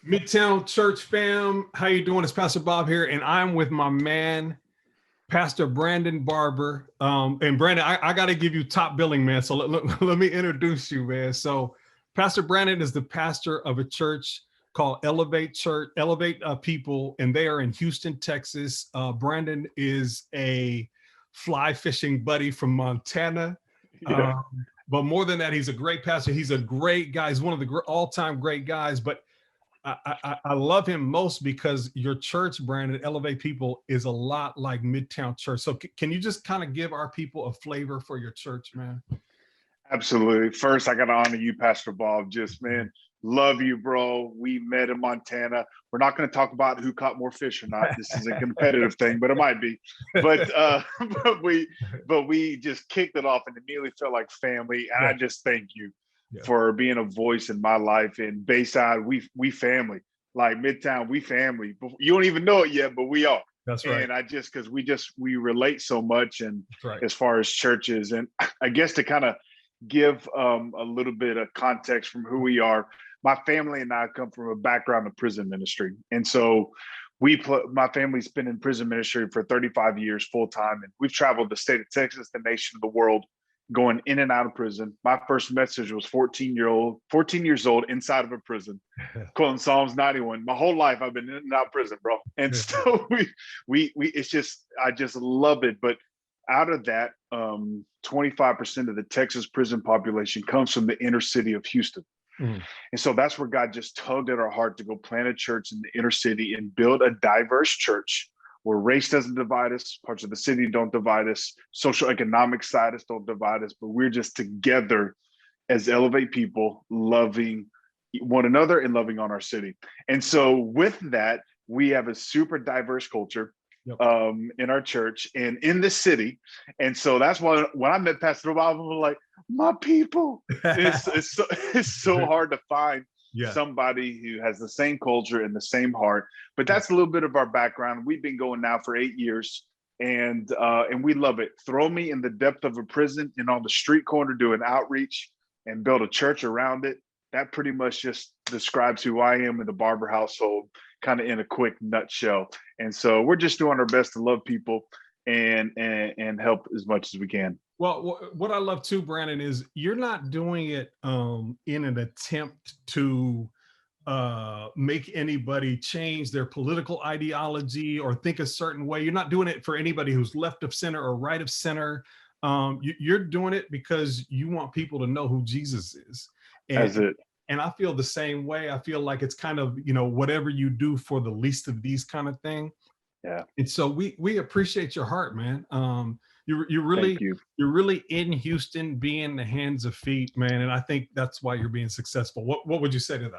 Midtown Church fam, how you doing? It's Pastor Bob here, and I'm with my man, Pastor Brandon Barber. And Brandon, I got to give you top billing, man. So let me introduce you, man. So Pastor Brandon is the pastor of a church called Elevate Church, Elevate People, and they are in Houston, Texas. Brandon is a fly fishing buddy from Montana. Yeah. But more than that, he's a great pastor. He's a great guy. He's one of the all-time great guys. But I love him most because your church, Brandon, Elevate People, is a lot like Midtown Church. So can you just kind of give our people a flavor for your church, man? Absolutely. First, I got to honor you, Pastor Bob. Just, man, love you, bro. We met in Montana. We're not going to talk about who caught more fish or not. This is a competitive thing, but it might be. But but we just kicked it off and immediately felt like family. And I just thank you for being a voice in my life. And Bayside, we family. Like Midtown, we family. You don't even know it yet, but we are. That's right. And because we relate so much, and right. As far as churches, and I guess to kind of give a little bit of context from who we are. My family and I come from a background of prison ministry. And so my family's been in prison ministry for 35 years full time. And we've traveled the state of Texas, the nation, the world, going in and out of prison. My first message was 14 years old inside of a prison, quoting Psalms 91. My whole life I've been in and out of prison, bro. And so I just love it. But out of that, 25% of the Texas prison population comes from the inner city of Houston. And so that's where God just tugged at our heart to go plant a church in the inner city and build a diverse church where race doesn't divide us, parts of the city don't divide us, social economic status don't divide us, but we're just together as Elevate People, loving one another and loving on our city. And so with that, we have a super diverse culture. In our church and in the city. And so that's why when I met Pastor Bob, I was like, my people. It's so hard to find somebody who has the same culture and the same heart. But that's a little bit of our background. We've been going now for 8 years, and we love it. Throw me in the depth of a prison and on the street corner doing outreach and build a church around it. That pretty much just describes who I am in the Barber household, kind of in a quick nutshell. And so we're just doing our best to love people and help as much as we can. Well, what I love too, Brandon, is you're not doing it in an attempt to make anybody change their political ideology or think a certain way. You're not doing it for anybody who's left of center or right of center. You're doing it because you want people to know who Jesus is. That's it. And I feel the same way. I feel like it's kind of, whatever you do for the least of these kind of thing. Yeah. And so we appreciate your heart, man. You're really in Houston, being in the hands of feet, man. And I think that's why you're being successful. What would you say to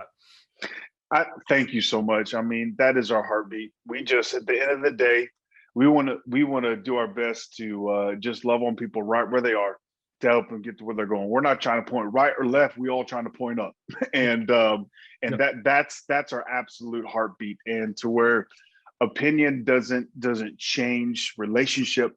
that? Thank you so much. I mean, that is our heartbeat. We just, at the end of the day, we want to do our best to just love on people right where they are, to help them get to where they're going. We're not trying to point right or left. We all trying to point up, and that's our absolute heartbeat. And to where opinion doesn't change relationship.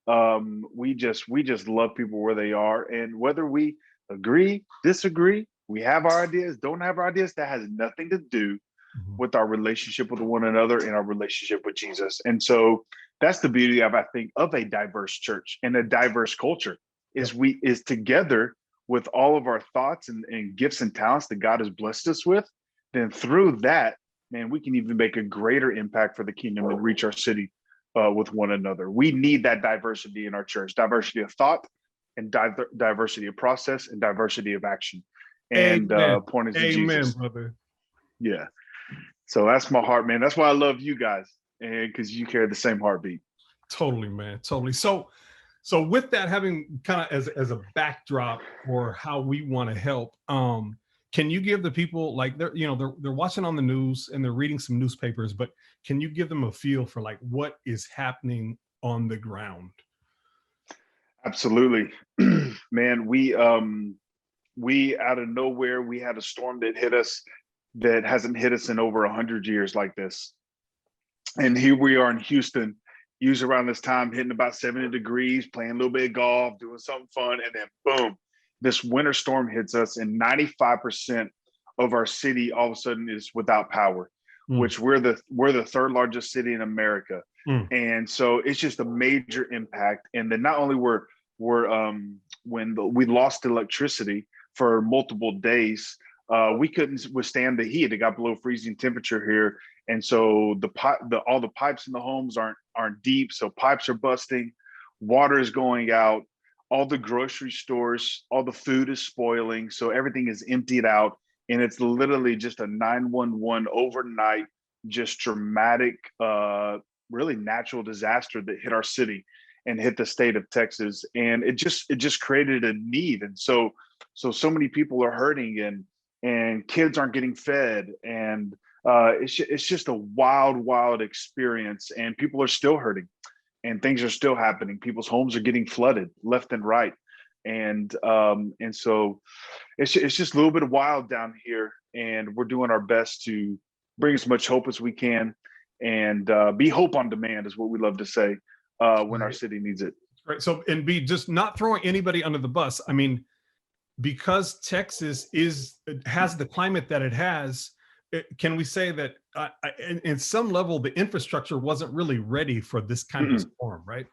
We just love people where they are, and whether we agree, disagree, we have our ideas, don't have our ideas, that has nothing to do with our relationship with one another and our relationship with Jesus. And so that's the beauty of, I think, of a diverse church and a diverse culture. Is together with all of our thoughts and gifts and talents that God has blessed us with, then through that, man, we can even make a greater impact for the kingdom and reach our city with one another. We need that diversity in our church, diversity of thought and diversity of process and diversity of action. And pointing to Jesus. Brother. Yeah. So that's my heart, man. That's why I love you guys, and because you carry the same heartbeat. Totally, man. Totally. So with that, having kind of as a backdrop for how we want to help, can you give the people, like, they're watching on the news and they're reading some newspapers, but can you give them a feel for like what is happening on the ground? Absolutely. Man, we out of nowhere, we had a storm that hit us that hasn't hit us in over 100 years like this. And here we are in Houston, usually around this time, hitting about 70 degrees, playing a little bit of golf, doing something fun, and then boom, this winter storm hits us, and 95% of our city all of a sudden is without power, which we're the third largest city in America. And so it's just a major impact. And then not only were we lost electricity for multiple days, we couldn't withstand the heat. It got below freezing temperature here. And so all the pipes in the homes aren't deep. So pipes are busting, water is going out, all the grocery stores, all the food is spoiling. So everything is emptied out. And it's literally just a 911 overnight, just dramatic, really natural disaster that hit our city and hit the state of Texas. And it just created a need. And so many people are hurting, and kids aren't getting fed. And it's just a wild experience, and people are still hurting, and things are still happening. People's homes are getting flooded left and right. And so it's just a little bit wild down here, and we're doing our best to bring as much hope as we can, and be hope on demand is what we love to say when our city needs it. Right. So, and be just not throwing anybody under the bus. I mean, because Texas has the climate that it has, can we say that in some level the infrastructure wasn't really ready for this kind of storm, right?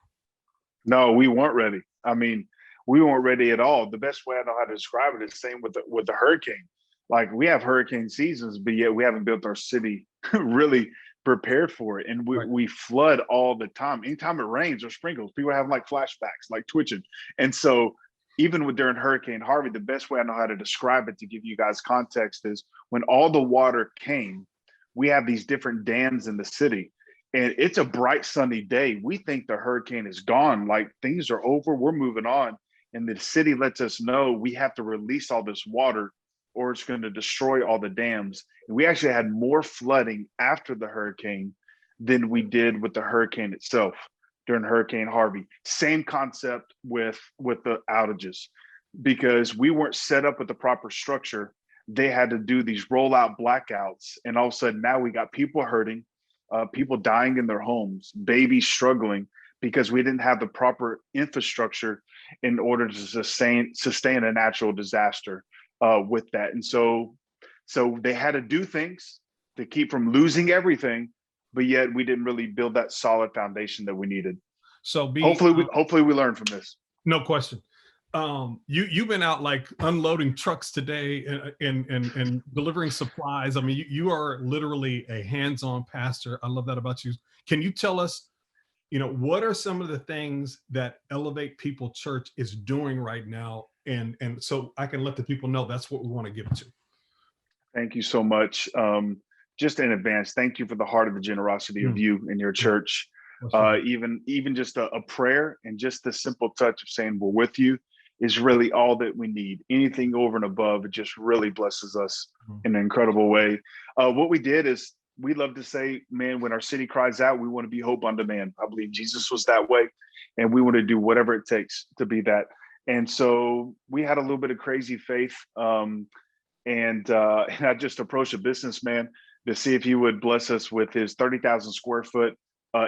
No, we weren't ready. I mean, we weren't ready at all. The best way I know how to describe it is the same with the hurricane. Like, we have hurricane seasons, but yet we haven't built our city really prepared for it. And we flood all the time. Anytime it rains or sprinkles, people have like flashbacks, like twitching. And so even during Hurricane Harvey, the best way I know how to describe it to give you guys context is when all the water came, we have these different dams in the city, and it's a bright sunny day. We think the hurricane is gone, like things are over, we're moving on. And the city lets us know we have to release all this water or it's going to destroy all the dams. And we actually had more flooding after the hurricane than we did with the hurricane itself. During Hurricane Harvey, same concept with the outages, because we weren't set up with the proper structure. They had to do these rollout blackouts, and all of a sudden now we got people hurting, people dying in their homes, babies struggling, because we didn't have the proper infrastructure in order to sustain a natural disaster with that. And so they had to do things to keep from losing everything, but yet we didn't really build that solid foundation that we needed. So hopefully we learn from this. No question. You've been out like unloading trucks today and delivering supplies. I mean, you are literally a hands-on pastor. I love that about you. Can you tell us, what are some of the things that Elevate People Church is doing right now? And so I can let the people know that's what we want to give to. Thank you so much. Just in advance, thank you for the heart of the generosity of you and your church. Even just a prayer and just the simple touch of saying we're with you is really all that we need. Anything over and above, it just really blesses us in an incredible way. What we did is, we love to say, man, when our city cries out, we want to be hope on demand. I believe Jesus was that way, and we want to do whatever it takes to be that. And so we had a little bit of crazy faith, and I just approached a businessman to see if he would bless us with his 30,000 square foot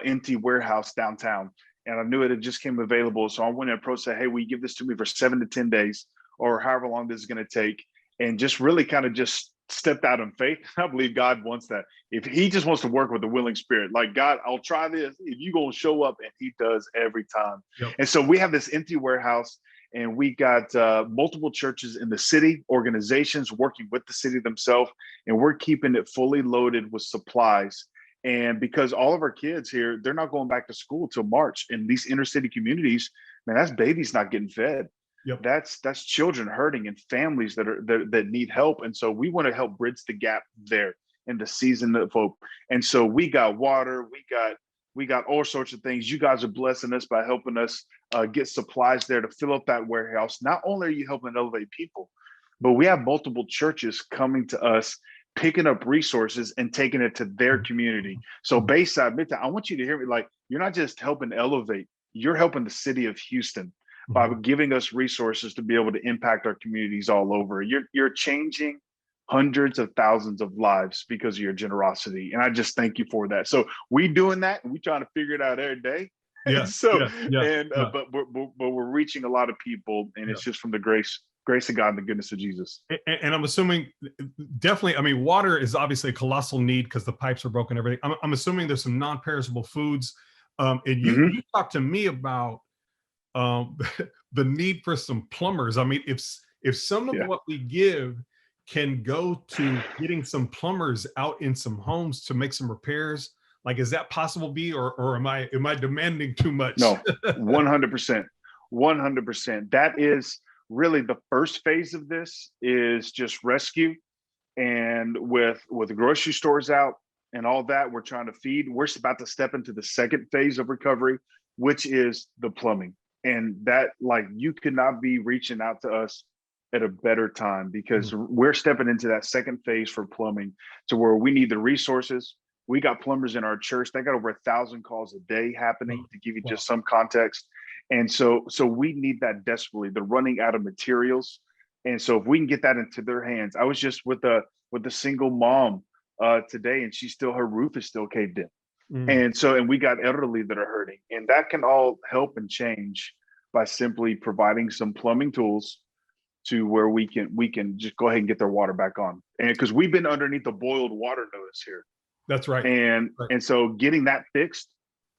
empty warehouse downtown. And I knew it had just came available. So I went and approached, said, hey, will you give this to me for 7 to 10 days or however long this is going to take? And just really kind of just stepped out in faith. I believe God wants that. If he just wants to work with a willing spirit, like, God, I'll try this if you going to show up, and he does every time. Yep. And so we have this empty warehouse, and we got multiple churches in the city, organizations working with the city themselves, and we're keeping it fully loaded with supplies. And because all of our kids here, they're not going back to school till March. In these inner city communities, man, that's babies not getting fed. Yep. That's children hurting and families that need help. And so we want to help bridge the gap there in the season of hope. And so we got water, we got all sorts of things. You guys are blessing us by helping us get supplies there to fill up that warehouse. Not only are you helping Elevate People, but we have multiple churches coming to us, picking up resources and taking it to their community. So Bayside, Midtown, I want you to hear me, like, you're not just helping Elevate, you're helping the city of Houston by giving us resources to be able to impact our communities all over. You're changing hundreds of thousands of lives because of your generosity. And I just thank you for that. So we doing that, and we trying to figure it out every day. But we're reaching a lot of people, and it's just from the grace grace of God and the goodness of Jesus. And I'm assuming, definitely, I mean, water is obviously a colossal need because the pipes are broken and everything. I'm assuming there's some non-perishable foods. And you talked to me about the need for some plumbers. I mean, if some of what we give can go to getting some plumbers out in some homes to make some repairs, like, is that possible, B, or am I demanding too much? No, 100%. 100%. That is really the first phase of this, is just rescue. And with grocery stores out and all that, we're trying to feed. We're about to step into the second phase of recovery, which is the plumbing. And that, like, you could not be reaching out to us at a better time, because we're stepping into that second phase for plumbing, to where we need the resources. We got plumbers in our church. They got over 1,000 calls a day happening, to give you just some context. And so we need that desperately. They're running out of materials. And so if we can get that into their hands. I was just with a single mom today, and her roof is still caved in. And we got elderly that are hurting, and that can all help and change by simply providing some plumbing tools to where we can just go ahead and get their water back on. And because we've been underneath the boiled water notice here. That's right. And so getting that fixed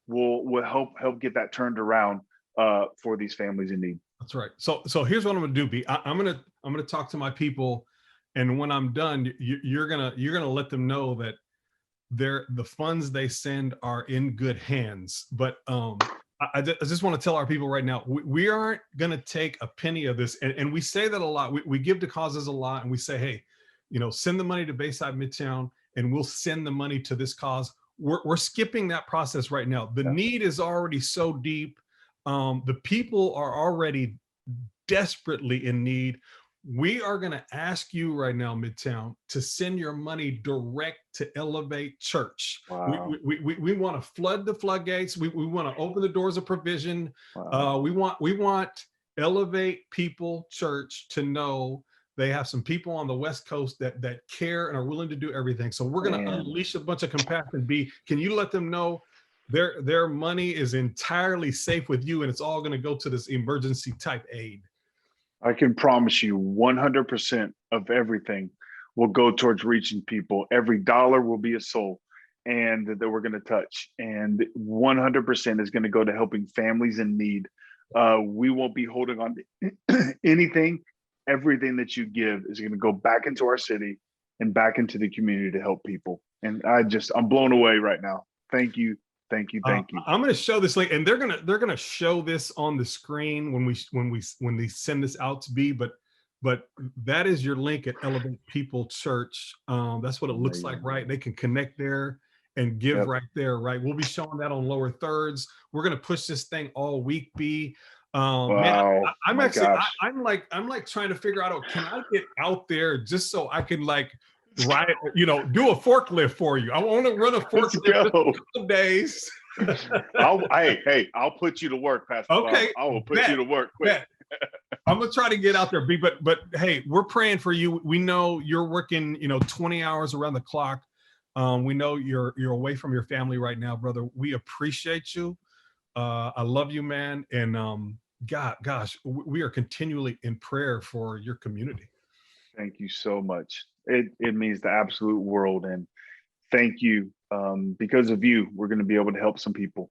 will help get that turned around for these families in need. That's right. So here's what I'm gonna do, B. I'm gonna talk to my people, and when I'm done, you're gonna let them know that the funds they send are in good hands. But I just want to tell our people right now, we aren't going to take a penny of this. And we say that a lot. We give to causes a lot, and we say, hey, send the money to Bayside Midtown, and we'll send the money to this cause. We're skipping that process right now. The need is already so deep. The people are already desperately in need. We are going to ask you right now, Midtown, to send your money direct to Elevate Church. Wow. We want to flood the floodgates. We want to open the doors of provision. Wow. We want Elevate People Church to know they have some people on the West Coast that care and are willing to do everything. So we're going to unleash a bunch of compassion. B, can you let them know their money is entirely safe with you, and it's all going to go to this emergency type aid? I can promise you 100% of everything will go towards reaching people. Every dollar will be a soul, and that we're going to touch. And 100% is going to go to helping families in need. We won't be holding on to anything. Everything that you give is going to go back into our city and back into the community to help people. And I'm blown away right now. Thank you. Thank you. Thank you. I'm going to show this link, and they're going to show this on the screen when they send this out to be, but that is your link at Elevate People Church. That's what it looks like, right? They can connect there and give right there, right? We'll be showing that on Lower Thirds. We're going to push this thing all week, B. Wow. Man, I'm like trying to figure out, can I get out there just so I can do a forklift for you? I want to run a forklift for a couple days. I'll put you to work, Pastor. Okay, Bob. I will put you to work quick. I'm gonna try to get out there, B. But hey, we're praying for you. We know you're working, 20 hours around the clock. We know you're away from your family right now, brother. We appreciate you. I love you, man. And gosh, we are continually in prayer for your community. Thank you so much. It means the absolute world. And thank you. Because of you, we're going to be able to help some people,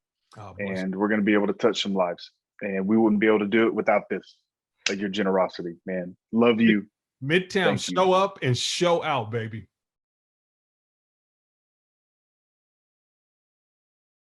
and we're going to be able to touch some lives. And we wouldn't be able to do it without this, your generosity, man. Love you. Midtown, show up and show out, baby.